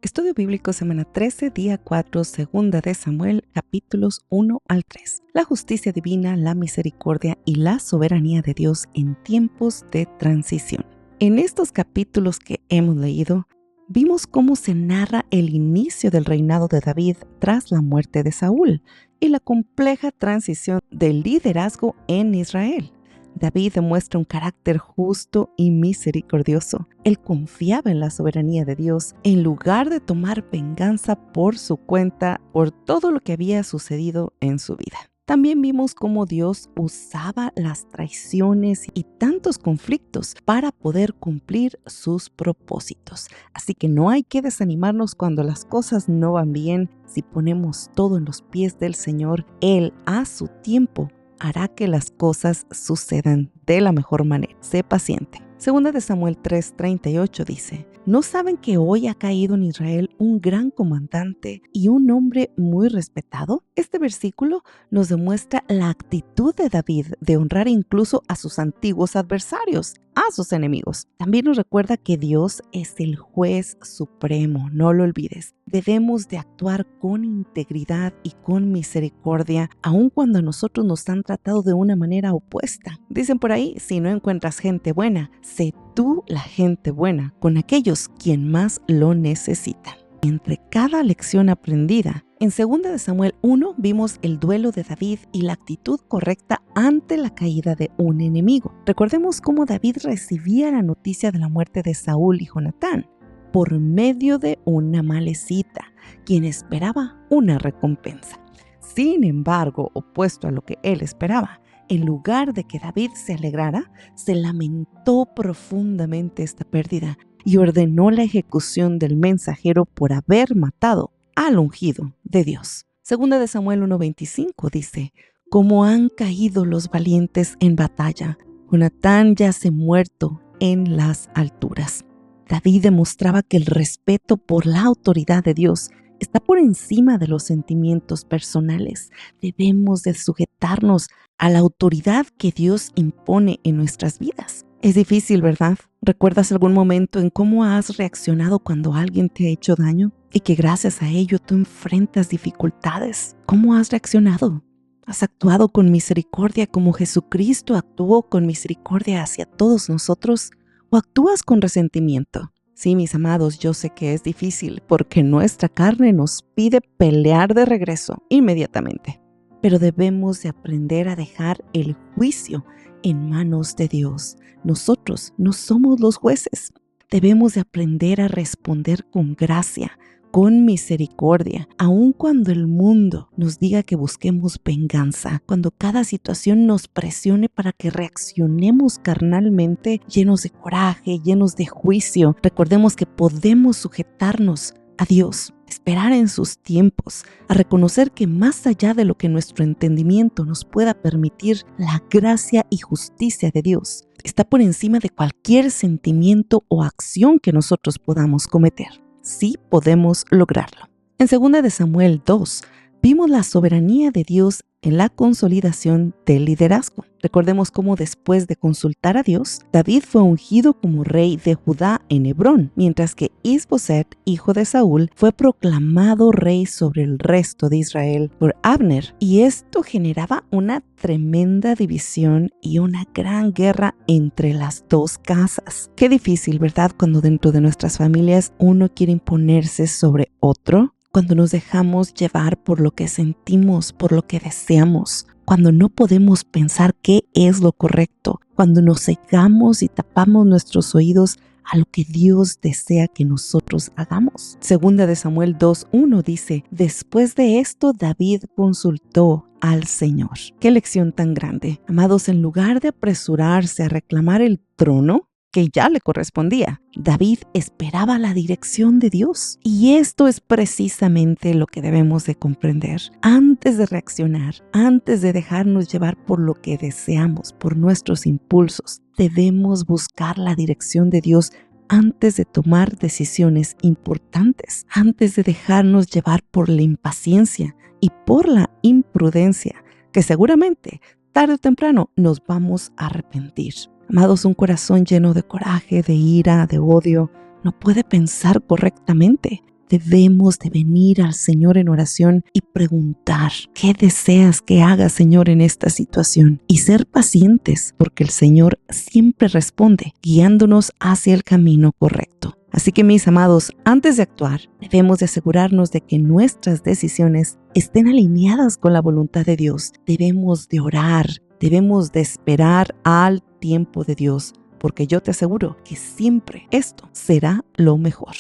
Estudio Bíblico Semana 13, día 4, Segunda de Samuel, capítulos 1 al 3. La justicia divina, la misericordia y la soberanía de Dios en tiempos de transición. En estos capítulos que hemos leído, vimos cómo se narra el inicio del reinado de David tras la muerte de Saúl y la compleja transición del liderazgo en Israel. David demuestra un carácter justo y misericordioso. Él confiaba en la soberanía de Dios en lugar de tomar venganza por su cuenta por todo lo que había sucedido en su vida. También vimos cómo Dios usaba las traiciones y tantos conflictos para poder cumplir sus propósitos. Así que no hay que desanimarnos cuando las cosas no van bien. Si ponemos todo en los pies del Señor, Él a su tiempo hará que las cosas sucedan de la mejor manera. Sé paciente. Segunda de Samuel 3:38 dice: ¿No saben que hoy ha caído en Israel un gran comandante y un hombre muy respetado? Este versículo nos demuestra la actitud de David de honrar incluso a sus antiguos adversarios, a sus enemigos. También nos recuerda que Dios es el juez supremo, no lo olvides. Debemos de actuar con integridad y con misericordia, aun cuando a nosotros nos han tratado de una manera opuesta. Dicen por ahí, si no encuentras gente buena, sé tú la gente buena con aquellos quien más lo necesitan. Entre cada lección aprendida, en 2 de Samuel 1 vimos el duelo de David y la actitud correcta ante la caída de un enemigo. Recordemos cómo David recibía la noticia de la muerte de Saúl y Jonatán por medio de una amalecita, quien esperaba una recompensa. Sin embargo, opuesto a lo que él esperaba, en lugar de que David se alegrara, se lamentó profundamente esta pérdida y ordenó la ejecución del mensajero por haber matado al ungido de Dios. Segunda de Samuel 1:25 dice: «Como han caído los valientes en batalla, Jonatán yace muerto en las alturas». David demostraba que el respeto por la autoridad de Dios está por encima de los sentimientos personales. Debemos de sujetarnos a la autoridad que Dios impone en nuestras vidas. Es difícil, ¿verdad? ¿Recuerdas algún momento en cómo has reaccionado cuando alguien te ha hecho daño y que gracias a ello tú enfrentas dificultades? ¿Cómo has reaccionado? ¿Has actuado con misericordia como Jesucristo actuó con misericordia hacia todos nosotros? ¿O actúas con resentimiento? Sí, mis amados, yo sé que es difícil porque nuestra carne nos pide pelear de regreso inmediatamente. Pero debemos de aprender a dejar el juicio en manos de Dios. Nosotros no somos los jueces. Debemos de aprender a responder con gracia, con misericordia, aun cuando el mundo nos diga que busquemos venganza, cuando cada situación nos presione para que reaccionemos carnalmente, llenos de coraje, llenos de juicio. Recordemos que podemos sujetarnos a Dios, esperar en sus tiempos, a reconocer que más allá de lo que nuestro entendimiento nos pueda permitir, la gracia y justicia de Dios está por encima de cualquier sentimiento o acción que nosotros podamos cometer. Sí podemos lograrlo. En 2 de Samuel 2 vimos la soberanía de Dios en la consolidación del liderazgo. Recordemos cómo después de consultar a Dios, David fue ungido como rey de Judá en Hebrón, mientras que Isboset, hijo de Saúl, fue proclamado rey sobre el resto de Israel por Abner. Y esto generaba una tremenda división y una gran guerra entre las dos casas. Qué difícil, ¿verdad? Cuando dentro de nuestras familias uno quiere imponerse sobre otro. Cuando nos dejamos llevar por lo que sentimos, por lo que deseamos, cuando no podemos pensar qué es lo correcto, cuando nos cegamos y tapamos nuestros oídos a lo que Dios desea que nosotros hagamos. Segunda de Samuel 2:1 dice: «Después de esto David consultó al Señor». ¡Qué lección tan grande! Amados, en lugar de apresurarse a reclamar el trono que ya le correspondía, David esperaba la dirección de Dios. Y esto es precisamente lo que debemos de comprender. Antes de reaccionar, antes de dejarnos llevar por lo que deseamos, por nuestros impulsos, debemos buscar la dirección de Dios antes de tomar decisiones importantes, antes de dejarnos llevar por la impaciencia y por la imprudencia, que seguramente tarde o temprano nos vamos a arrepentir. Amados, un corazón lleno de coraje, de ira, de odio, no puede pensar correctamente. debemos de venir al Señor en oración y preguntar, ¿qué deseas que haga, Señor, en esta situación? Y ser pacientes, porque el Señor siempre responde, guiándonos hacia el camino correcto. Así que, mis amados, antes de actuar, debemos de asegurarnos de que nuestras decisiones estén alineadas con la voluntad de Dios. Debemos de orar, debemos de esperar al tiempo de Dios, porque yo te aseguro que siempre esto será lo mejor.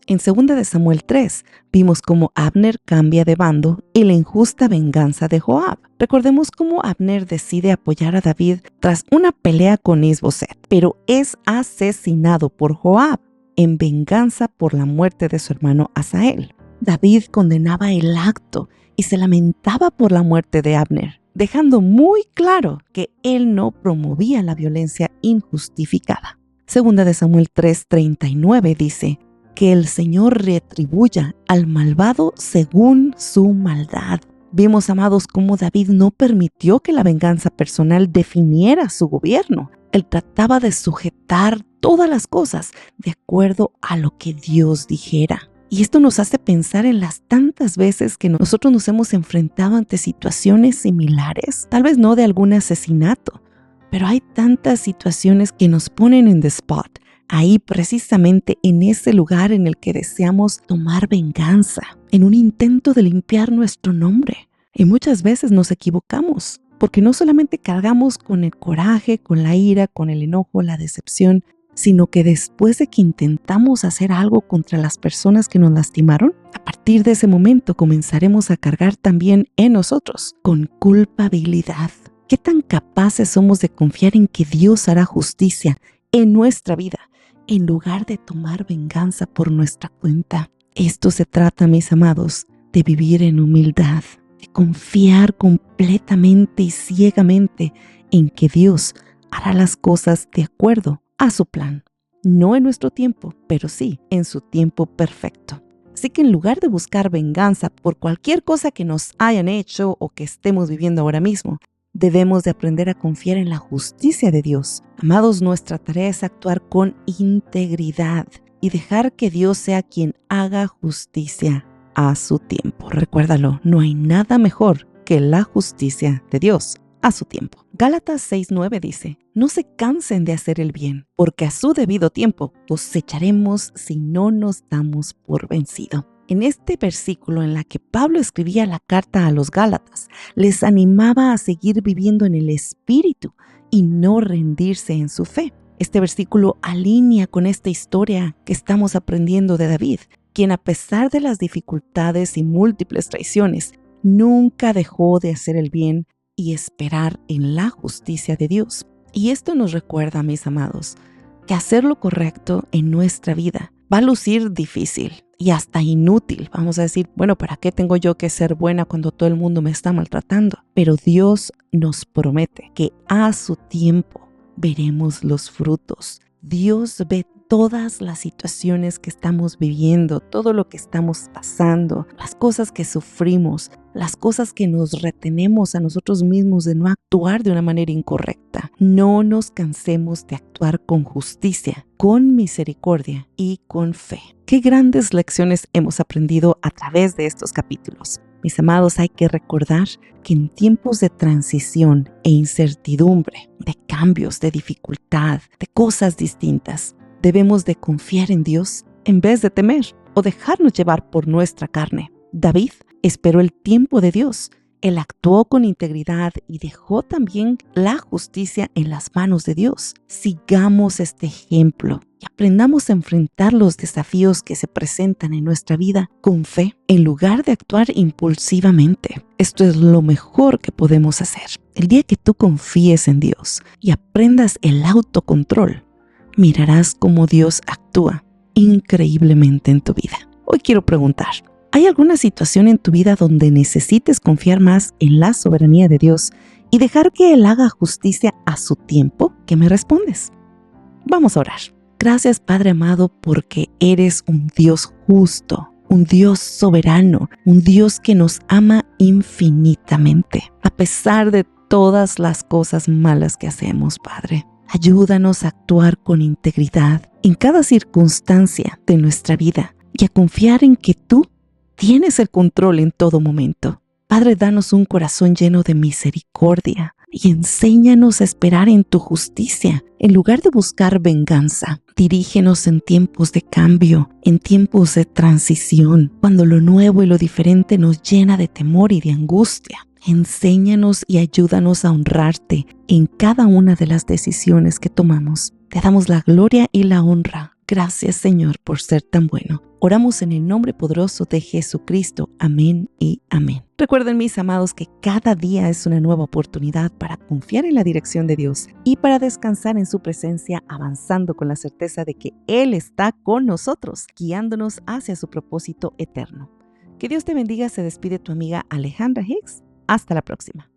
En 2 de Samuel 3 vimos cómo Abner cambia de bando y la injusta venganza de Joab. Recordemos cómo Abner decide apoyar a David tras una pelea con Isboset, pero es asesinado por Joab en venganza por la muerte de su hermano Asael. David condenaba el acto y se lamentaba por la muerte de Abner, dejando muy claro que él no promovía la violencia injustificada. 2 de Samuel 3:39 dice que el Señor retribuya al malvado según su maldad. Vimos, amados, cómo David no permitió que la venganza personal definiera su gobierno. Él trataba de sujetar todas las cosas de acuerdo a lo que Dios dijera. Y esto nos hace pensar en las tantas veces que nosotros nos hemos enfrentado ante situaciones similares, tal vez no de algún asesinato, pero hay tantas situaciones que nos ponen en the spot, ahí precisamente en ese lugar en el que deseamos tomar venganza, en un intento de limpiar nuestro nombre. Y muchas veces nos equivocamos, porque no solamente cargamos con el coraje, con la ira, con el enojo, la decepción, sino que después de que intentamos hacer algo contra las personas que nos lastimaron, a partir de ese momento comenzaremos a cargar también en nosotros con culpabilidad. ¿Qué tan capaces somos de confiar en que Dios hará justicia en nuestra vida, en lugar de tomar venganza por nuestra cuenta? Esto se trata, mis amados, de vivir en humildad, de confiar completamente y ciegamente en que Dios hará las cosas de acuerdo a su plan. No en nuestro tiempo, pero sí en su tiempo perfecto. Así que en lugar de buscar venganza por cualquier cosa que nos hayan hecho o que estemos viviendo ahora mismo, debemos de aprender a confiar en la justicia de Dios. Amados, nuestra tarea es actuar con integridad y dejar que Dios sea quien haga justicia a su tiempo. Recuérdalo, no hay nada mejor que la justicia de Dios a su tiempo. Gálatas 6:9 dice, no se cansen de hacer el bien, porque a su debido tiempo cosecharemos si no nos damos por vencido. En este versículo en la que Pablo escribía la carta a los Gálatas, les animaba a seguir viviendo en el Espíritu y no rendirse en su fe. Este versículo alinea con esta historia que estamos aprendiendo de David, quien a pesar de las dificultades y múltiples traiciones, nunca dejó de hacer el bien y esperar en la justicia de Dios. Y esto nos recuerda, mis amados, que hacer lo correcto en nuestra vida va a lucir difícil y hasta inútil. Vamos a decir, bueno, ¿para qué tengo yo que ser buena cuando todo el mundo me está maltratando? Pero Dios nos promete que a su tiempo veremos los frutos. Dios ve todas las situaciones que estamos viviendo, todo lo que estamos pasando, las cosas que sufrimos, las cosas que nos retenemos a nosotros mismos de no actuar de una manera incorrecta. No nos cansemos de actuar con justicia, con misericordia y con fe. Qué grandes lecciones hemos aprendido a través de estos capítulos. Mis amados, hay que recordar que en tiempos de transición e incertidumbre, de cambios, de dificultad, de cosas distintas, debemos de confiar en Dios en vez de temer o dejarnos llevar por nuestra carne. David esperó el tiempo de Dios. Él actuó con integridad y dejó también la justicia en las manos de Dios. Sigamos este ejemplo y aprendamos a enfrentar los desafíos que se presentan en nuestra vida con fe, en lugar de actuar impulsivamente. Esto es lo mejor que podemos hacer. El día que tú confíes en Dios y aprendas el autocontrol, mirarás cómo Dios actúa increíblemente en tu vida. Hoy quiero preguntar, ¿hay alguna situación en tu vida donde necesites confiar más en la soberanía de Dios y dejar que Él haga justicia a su tiempo? ¿Qué me respondes? Vamos a orar. Gracias, Padre amado, porque eres un Dios justo, un Dios soberano, un Dios que nos ama infinitamente, a pesar de todas las cosas malas que hacemos, Padre. Ayúdanos a actuar con integridad en cada circunstancia de nuestra vida, y a confiar en que tú tienes el control en todo momento. Padre, danos un corazón lleno de misericordia y enséñanos a esperar en tu justicia en lugar de buscar venganza. Dirígenos en tiempos de cambio, en tiempos de transición, cuando lo nuevo y lo diferente nos llena de temor y de angustia. Enséñanos y ayúdanos a honrarte en cada una de las decisiones que tomamos. Te damos la gloria y la honra. Gracias, Señor, por ser tan bueno. Oramos en el nombre poderoso de Jesucristo. Amén y amén. Recuerden, mis amados, que cada día es una nueva oportunidad para confiar en la dirección de Dios y para descansar en su presencia, avanzando con la certeza de que Él está con nosotros, guiándonos hacia su propósito eterno. Que Dios te bendiga. Se despide tu amiga Alejandra Hicks. Hasta la próxima.